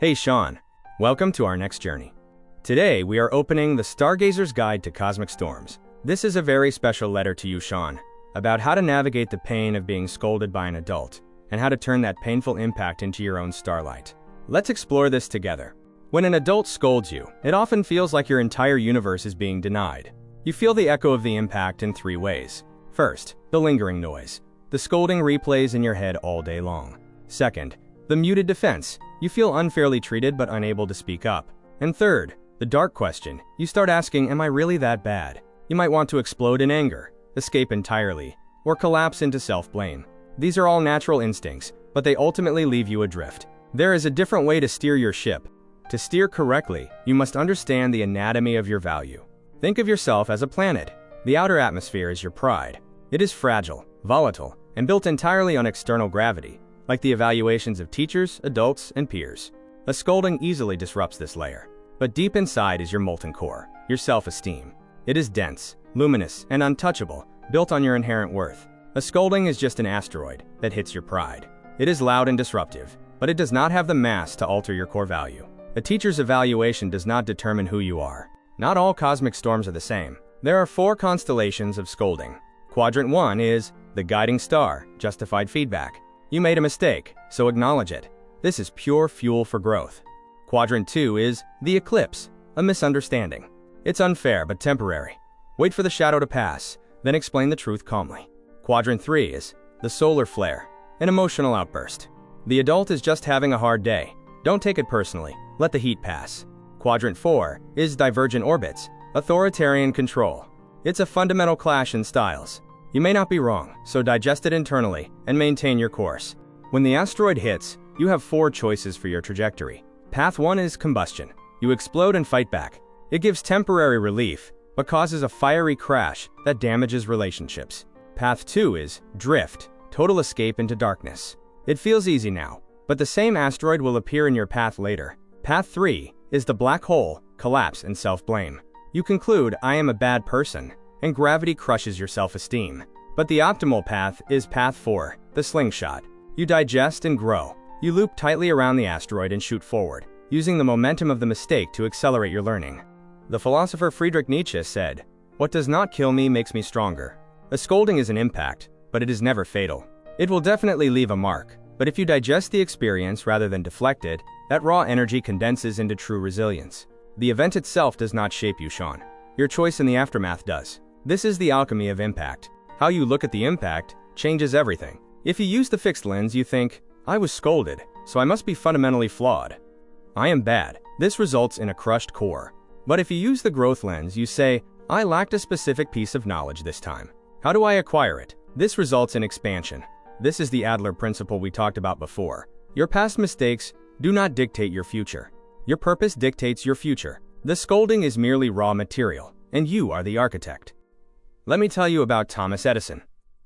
Hey Sean, welcome to our next journey. Today we are opening the Stargazer's Guide to Cosmic Storms. This is a very special letter to you, Sean, about how to navigate the pain of being scolded by an adult, and how to turn that painful impact into your own starlight. Let's explore this together. When an adult scolds you, it often feels like your entire universe is being denied. You feel the echo of the impact in three ways. First, the lingering noise. The scolding replays in your head all day long. Second, the muted defense. You feel unfairly treated but unable to speak up. And third, the dark question. You start asking, am I really that bad? You might want to explode in anger, escape entirely, or collapse into self-blame. These are all natural instincts, but they ultimately leave you adrift. There is a different way to steer your ship. To steer correctly, you must understand the anatomy of your value. Think of yourself as a planet. The outer atmosphere is your pride. It is fragile, volatile, and built entirely on external gravity, like the evaluations of teachers, adults, and peers. A scolding easily disrupts this layer. But deep inside is your molten core, your self-esteem. It is dense, luminous, and untouchable, built on your inherent worth. A scolding is just an asteroid that hits your pride. It is loud and disruptive, but it does not have the mass to alter your core value. A teacher's evaluation does not determine who you are. Not all cosmic storms are the same. There are 4 constellations of scolding. Quadrant 1 is the guiding star, justified feedback. You made a mistake, so acknowledge it. This is pure fuel for growth. Quadrant 2 is the eclipse, a misunderstanding. It's unfair but temporary. Wait for the shadow to pass, then explain the truth calmly. Quadrant 3 is the solar flare, an emotional outburst. The adult is just having a hard day. Don't take it personally, let the heat pass. Quadrant 4 is divergent orbits, authoritarian control. It's a fundamental clash in styles. You may not be wrong, so digest it internally and maintain your course. When the asteroid hits, you have 4 choices for your trajectory. Path 1 is combustion. You explode and fight back. It gives temporary relief, but causes a fiery crash that damages relationships. Path 2 is drift, total escape into darkness. It feels easy now, but the same asteroid will appear in your path later. Path 3 is the black hole, collapse, and self-blame. You conclude, I am a bad person, and gravity crushes your self-esteem. But the optimal path is Path 4, the slingshot. You digest and grow. You loop tightly around the asteroid and shoot forward, using the momentum of the mistake to accelerate your learning. The philosopher Friedrich Nietzsche said, "What does not kill me makes me stronger." A scolding is an impact, but it is never fatal. It will definitely leave a mark, but if you digest the experience rather than deflect it, that raw energy condenses into true resilience. The event itself does not shape you, Sean. Your choice in the aftermath does. This is the alchemy of impact. How you look at the impact changes everything. If you use the fixed lens, you think, I was scolded, so I must be fundamentally flawed. I am bad. This results in a crushed core. But if you use the growth lens, you say, I lacked a specific piece of knowledge this time. How do I acquire it? This results in expansion. This is the Adler principle we talked about before. Your past mistakes do not dictate your future. Your purpose dictates your future. The scolding is merely raw material, and you are the architect. Let me tell you about Thomas Edison.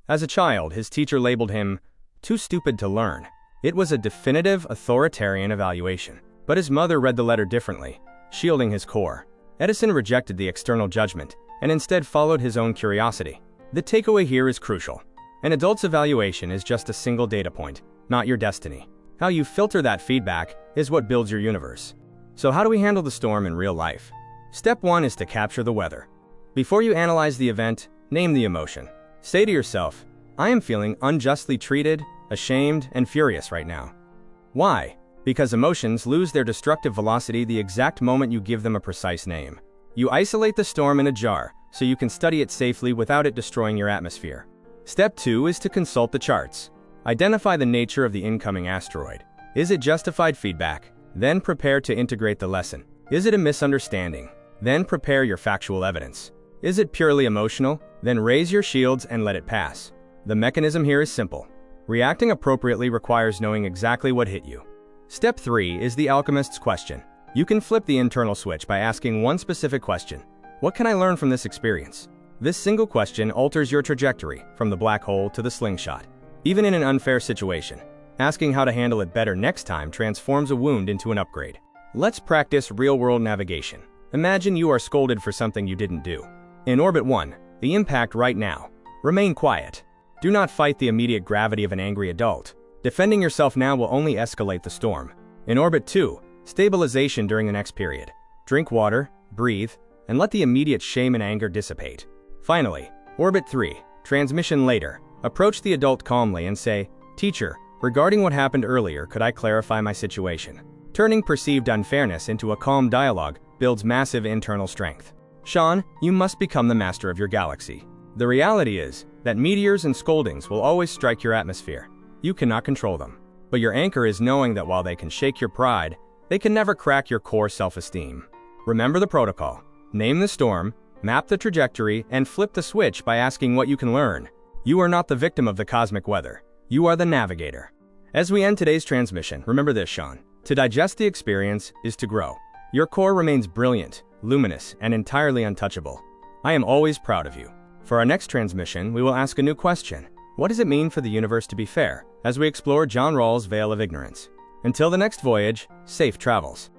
As a child, his teacher labeled him too stupid to learn. It was a definitive, authoritarian evaluation. But his mother read the letter differently, shielding his core. Edison rejected the external judgment, and instead followed his own curiosity. The takeaway here is crucial. An adult's evaluation is just a single data point, not your destiny. How you filter that feedback is what builds your universe. So how do we handle the storm in real life? Step 1 is to capture the weather. Before you analyze the event, name the emotion. Say to yourself, I am feeling unjustly treated, ashamed, and furious right now. Why? Because emotions lose their destructive velocity the exact moment you give them a precise name. You isolate the storm in a jar, so you can study it safely without it destroying your atmosphere. Step 2 is to consult the charts. Identify the nature of the incoming asteroid. Is it justified feedback? Then prepare to integrate the lesson. Is it a misunderstanding? Then prepare your factual evidence. Is it purely emotional? Then raise your shields and let it pass. The mechanism here is simple. Reacting appropriately requires knowing exactly what hit you. Step 3 is the alchemist's question. You can flip the internal switch by asking one specific question. What can I learn from this experience? This single question alters your trajectory from the black hole to the slingshot. Even in an unfair situation, asking how to handle it better next time transforms a wound into an upgrade. Let's practice real-world navigation. Imagine you are scolded for something you didn't do. In Orbit 1, the impact right now. Remain quiet. Do not fight the immediate gravity of an angry adult. Defending yourself now will only escalate the storm. In Orbit 2, Stabilization during the next period. Drink water, breathe, and let the immediate shame and anger dissipate. Finally, Orbit 3. Transmission later. Approach the adult calmly and say, "Teacher, regarding what happened earlier, could I clarify my situation?" Turning perceived unfairness into a calm dialogue builds massive internal strength. Sean, you must become the master of your galaxy. The reality is that meteors and scoldings will always strike your atmosphere. You cannot control them. But your anchor is knowing that while they can shake your pride, they can never crack your core self-esteem. Remember the protocol. Name the storm, map the trajectory, and flip the switch by asking what you can learn. You are not the victim of the cosmic weather. You are the navigator. As we end today's transmission, remember this, Sean. To digest the experience is to grow. Your core remains brilliant, luminous, and entirely untouchable. I am always proud of you. For our next transmission, we will ask a new question. What does it mean for the universe to be fair? As we explore John Rawls' veil of ignorance. Until the next voyage, safe travels.